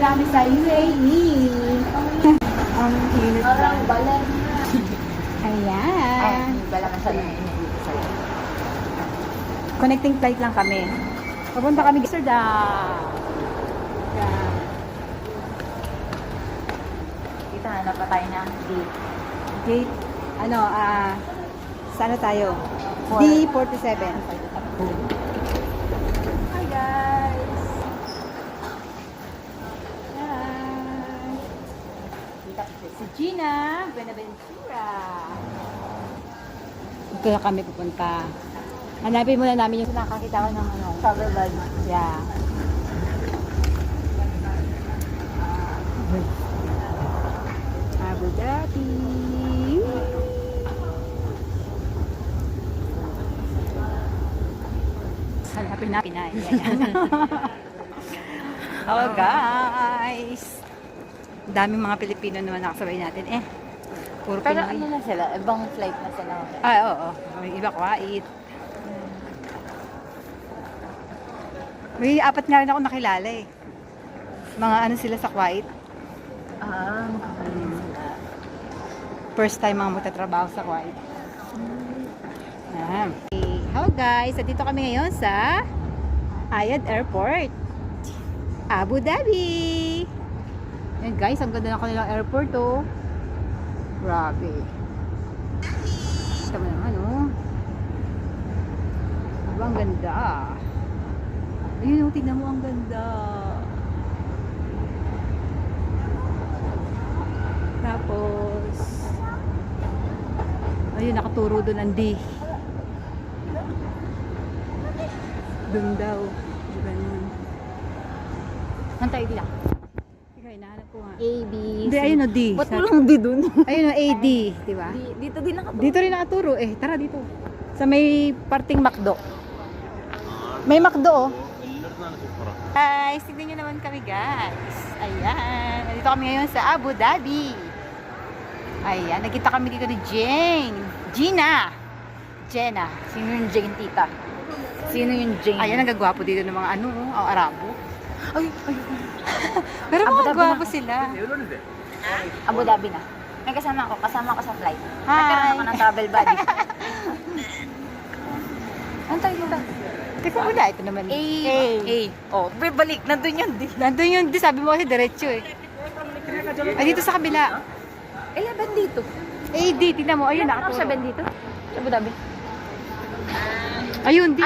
namin sa UAE. Ang init lang. Parang balan na. Ayan. Balan na siya. Connecting flight lang kami. Papunta kami sa Ayan. Kita, hanap pa tayo ng gate. Gate, saan na tayo? Four. D47. Hi guys! Hi! Kita ko si Gina Benaventura. Ito na kami pupunta. Hanapin muna namin yung nakakita ko ng Cover bag. yeah. Abu Dhabi. Hanapin natin na. Oh guys. Daming mga Pilipino naman nakasabay natin eh. Puro Pero Pinoy. ano na sila? Ibang flight na sila. Ay, oo. May iba Kuwait. May apat nga rin ako nakilala eh. Mga ano sila sa Kuwait. First time mga magtatrabaho sa Kuwait. Okay. Hello guys, dito kami ngayon sa Ayad Airport, Abu Dhabi. Ayan guys, ang ganda ng kanilang airport oh. Grabe. Ito mo naman oh. Diba ang ganda. Ayun oh, tignan mo ang ganda. Tapos ayun, nakaturo doon ang D. Doon daw. Ganun. Hantay lang. Ikaw, hinahanap ko nga. A, B, Hindi, ayun o D. Ba't walang D dun? Ayun o AD, di ba? Dito din nakatulog. Dito rin nakaturo eh. Tara dito. Sa may parting McDo. May McDo oh. Guys, tignan nyo naman kami guys. Ayan. Nandito kami ngayon sa Abu Dhabi. Ayan. Nakita kami dito ni Gina. Jenna. Sino yung Jane, tita? Sino yung Jane? Ayan, nagagwapo dito ng mga ano, ang Arabo. Ay. Pero Abu mga Dhabi gwapo na. sila. Abu Dhabi na. May kasama ako sa flight. Hi. Nagkaroon ako ng travel buddy. Antay dito. Teka muna, ito naman. A. Oh, balik. Nandun yun. Nandun yun, di sabi mo kasi diretso eh. Ay, dito sa kabila. 11 dito. AD, tingnan mo. Ayun, Ano nakaturo. 7 dito? Sa Abu Dhabi. Ayun, di.